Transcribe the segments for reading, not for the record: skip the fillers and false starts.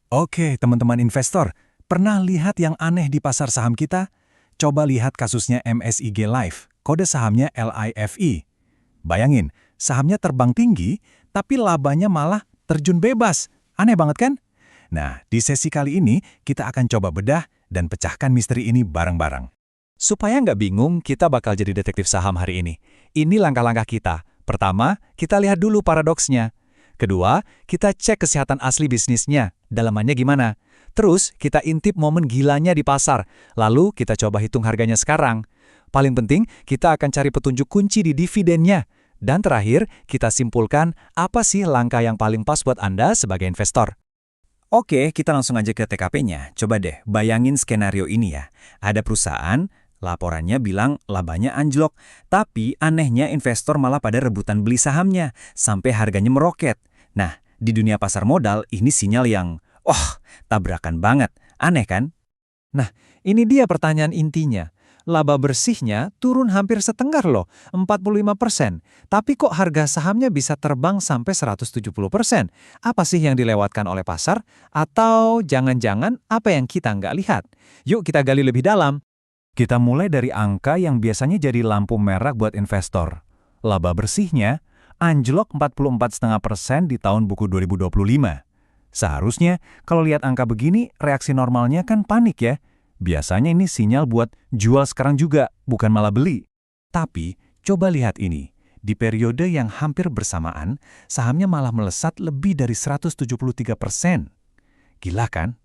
Oke, teman-teman investor, pernah lihat yang aneh di pasar saham kita? Coba lihat kasusnya MSIG Life, kode sahamnya LIFE. Bayangin, sahamnya terbang tinggi, tapi labanya malah terjun bebas. Aneh banget kan? Nah, di sesi kali ini kita akan coba bedah dan pecahkan misteri ini bareng-bareng. Supaya nggak bingung, kita bakal jadi detektif saham hari ini. Ini langkah-langkah kita. Pertama, kita lihat dulu paradoksnya. Kedua, kita cek kesehatan asli bisnisnya, dalamannya gimana. Terus, kita intip momen gilanya di pasar. Lalu, kita coba hitung harganya sekarang. Paling penting, kita akan cari petunjuk kunci di dividennya. Dan terakhir, kita simpulkan apa sih langkah yang paling pas buat Anda sebagai investor. Oke, kita langsung aja ke TKP-nya. Coba deh, bayangin skenario ini ya. Ada perusahaan, laporannya bilang labanya anjlok, tapi anehnya investor malah pada rebutan beli sahamnya, sampai harganya meroket. Nah, di dunia pasar modal, ini sinyal yang, tabrakan banget. Aneh kan? Nah, ini dia pertanyaan intinya. Laba bersihnya turun hampir setengah loh, 45%. Tapi kok harga sahamnya bisa terbang sampai 170%? Apa sih yang dilewatkan oleh pasar? Atau jangan-jangan apa yang kita nggak lihat? Yuk kita gali lebih dalam. Kita mulai dari angka yang biasanya jadi lampu merah buat investor. Laba bersihnya anjlok 44,5% di tahun buku 2025. Seharusnya, kalau lihat angka begini, reaksi normalnya kan panik ya. Biasanya ini sinyal buat jual sekarang juga, bukan malah beli. Tapi, coba lihat ini. Di periode yang hampir bersamaan, sahamnya malah melesat lebih dari 173%. Gila kan?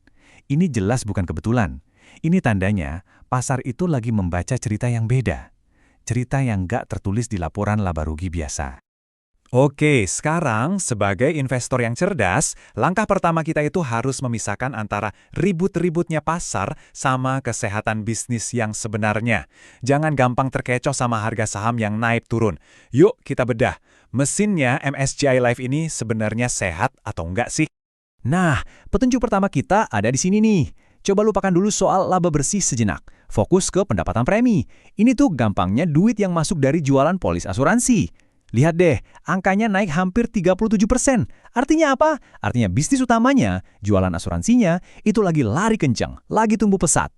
Ini jelas bukan kebetulan. Ini tandanya pasar itu lagi membaca cerita yang beda. Cerita yang nggak tertulis di laporan laba rugi biasa. Oke, sekarang sebagai investor yang cerdas, langkah pertama kita itu harus memisahkan antara ribut-ributnya pasar sama kesehatan bisnis yang sebenarnya. Jangan gampang terkecoh sama harga saham yang naik turun. Yuk kita bedah, mesinnya MSCI Life ini sebenarnya sehat atau enggak sih? Nah, petunjuk pertama kita ada di sini nih. Coba lupakan dulu soal laba bersih sejenak. Fokus ke pendapatan premi. Ini tuh gampangnya duit yang masuk dari jualan polis asuransi. Lihat deh, angkanya naik hampir 37%. Artinya apa? Artinya bisnis utamanya, jualan asuransinya, itu lagi lari kencang, lagi tumbuh pesat.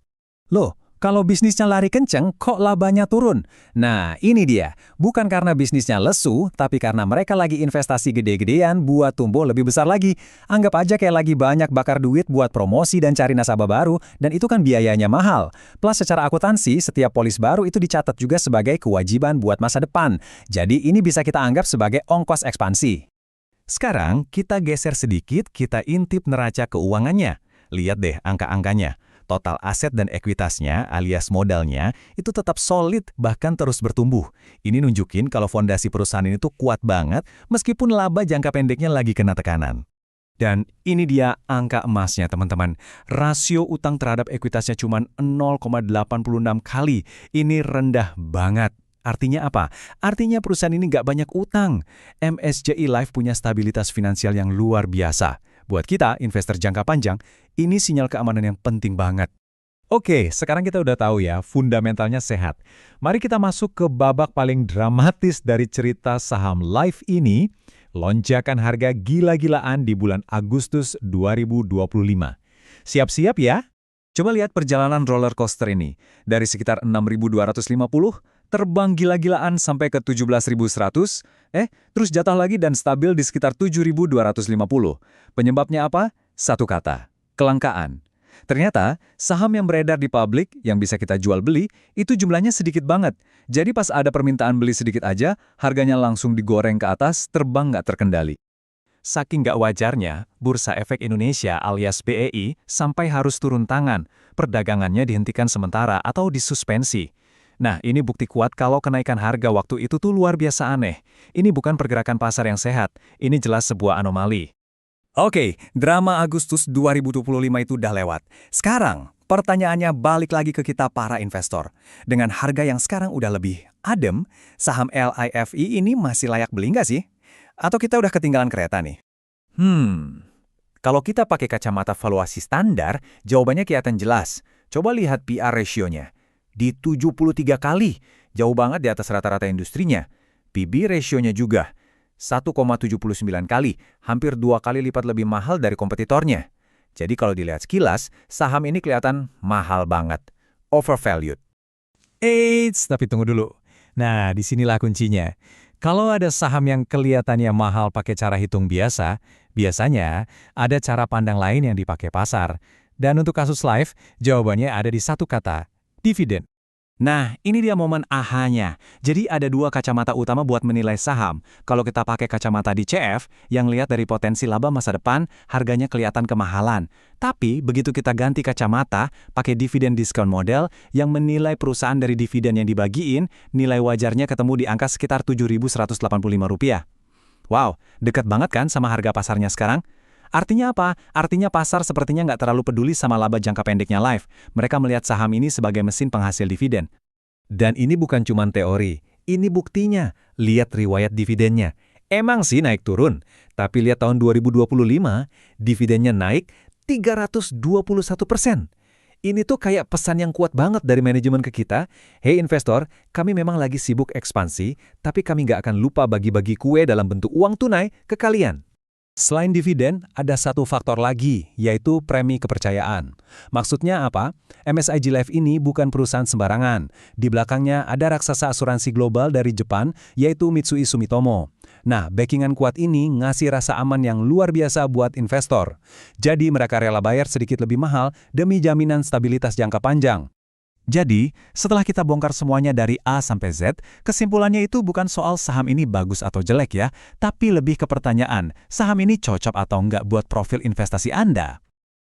Loh, kalau bisnisnya lari kenceng, kok labanya turun? Nah, ini dia. Bukan karena bisnisnya lesu, tapi karena mereka lagi investasi gede-gedean buat tumbuh lebih besar lagi. Anggap aja kayak lagi banyak bakar duit buat promosi dan cari nasabah baru, dan itu kan biayanya mahal. Plus secara akuntansi, setiap polis baru itu dicatat juga sebagai kewajiban buat masa depan. Jadi ini bisa kita anggap sebagai ongkos ekspansi. Sekarang, kita geser sedikit, kita intip neraca keuangannya. Lihat deh angka-angkanya. Total aset dan ekuitasnya alias modalnya itu tetap solid bahkan terus bertumbuh. Ini nunjukin kalau fondasi perusahaan ini tuh kuat banget meskipun laba jangka pendeknya lagi kena tekanan. Dan ini dia angka emasnya teman-teman. Rasio utang terhadap ekuitasnya cuma 0,86 kali. Ini rendah banget. Artinya apa? Artinya perusahaan ini nggak banyak utang. MSCI Life punya stabilitas finansial yang luar biasa. Buat kita, investor jangka panjang, ini sinyal keamanan yang penting banget. Oke, sekarang kita udah tahu ya, fundamentalnya sehat. Mari kita masuk ke babak paling dramatis dari cerita saham Life ini, lonjakan harga gila-gilaan di bulan Agustus 2025. Siap-siap ya? Coba lihat perjalanan roller coaster ini. Dari sekitar 6.250, terbang gila-gilaan sampai ke 17.100, terus jatuh lagi dan stabil di sekitar 7.250. Penyebabnya apa? Satu kata, kelangkaan. Ternyata, saham yang beredar di publik yang bisa kita jual beli, itu jumlahnya sedikit banget. Jadi pas ada permintaan beli sedikit aja, harganya langsung digoreng ke atas, terbang nggak terkendali. Saking nggak wajarnya, Bursa Efek Indonesia alias BEI sampai harus turun tangan, perdagangannya dihentikan sementara atau disuspensi. Nah, ini bukti kuat kalau kenaikan harga waktu itu tuh luar biasa aneh. Ini bukan pergerakan pasar yang sehat, ini jelas sebuah anomali. Oke, drama Agustus 2025 itu udah lewat. Sekarang, pertanyaannya balik lagi ke kita para investor. Dengan harga yang sekarang udah lebih adem, saham LIFE ini masih layak beli nggak sih? Atau kita udah ketinggalan kereta nih? Kalau kita pakai kacamata valuasi standar, jawabannya kelihatan jelas. Coba lihat PR ratio-nya. Di 73 kali, jauh banget di atas rata-rata industrinya. PB ratio-nya juga 1,79 kali, hampir 2 kali lipat lebih mahal dari kompetitornya. Jadi kalau dilihat sekilas, saham ini kelihatan mahal banget. Overvalued. Eits, tapi tunggu dulu. Nah, disinilah kuncinya. Kalau ada saham yang kelihatannya mahal pakai cara hitung biasa, biasanya ada cara pandang lain yang dipakai pasar. Dan untuk kasus Life, jawabannya ada di satu kata, dividen. Nah, ini dia momen ahanya. Jadi ada dua kacamata utama buat menilai saham. Kalau kita pakai kacamata DCF, yang lihat dari potensi laba masa depan, harganya kelihatan kemahalan. Tapi, begitu kita ganti kacamata, pakai dividen discount model, yang menilai perusahaan dari dividen yang dibagiin, nilai wajarnya ketemu di angka sekitar Rp7.185. Wow, dekat banget kan sama harga pasarnya sekarang? Artinya apa? Artinya pasar sepertinya nggak terlalu peduli sama laba jangka pendeknya Life. Mereka melihat saham ini sebagai mesin penghasil dividen. Dan ini bukan cuma teori, ini buktinya. Lihat riwayat dividennya. Emang sih naik turun, tapi lihat tahun 2025, dividennya naik 321%. Ini tuh kayak pesan yang kuat banget dari manajemen ke kita. Hey investor, kami memang lagi sibuk ekspansi, tapi kami nggak akan lupa bagi-bagi kue dalam bentuk uang tunai ke kalian. Selain dividen, ada satu faktor lagi, yaitu premi kepercayaan. Maksudnya apa? MSIG Life ini bukan perusahaan sembarangan. Di belakangnya ada raksasa asuransi global dari Jepang, yaitu Mitsui Sumitomo. Nah, backingan kuat ini ngasih rasa aman yang luar biasa buat investor. Jadi mereka rela bayar sedikit lebih mahal demi jaminan stabilitas jangka panjang. Jadi, setelah kita bongkar semuanya dari A sampai Z, kesimpulannya itu bukan soal saham ini bagus atau jelek ya, tapi lebih ke pertanyaan, saham ini cocok atau enggak buat profil investasi Anda?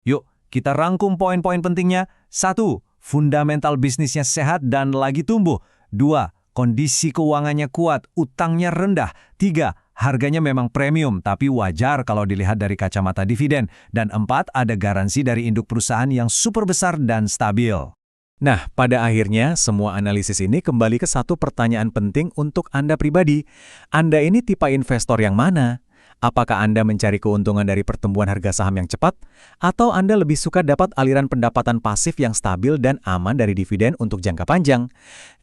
Yuk, kita rangkum poin-poin pentingnya. 1. Fundamental bisnisnya sehat dan lagi tumbuh. 2. Kondisi keuangannya kuat, utangnya rendah. 3. Harganya memang premium, tapi wajar kalau dilihat dari kacamata dividen. Dan 4. Ada garansi dari induk perusahaan yang super besar dan stabil. Nah, pada akhirnya semua analisis ini kembali ke satu pertanyaan penting untuk Anda pribadi. Anda ini tipe investor yang mana? Apakah Anda mencari keuntungan dari pertumbuhan harga saham yang cepat? Atau Anda lebih suka dapat aliran pendapatan pasif yang stabil dan aman dari dividen untuk jangka panjang?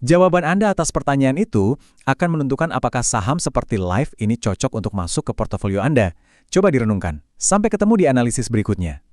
Jawaban Anda atas pertanyaan itu akan menentukan apakah saham seperti Life ini cocok untuk masuk ke portofolio Anda. Coba direnungkan. Sampai ketemu di analisis berikutnya.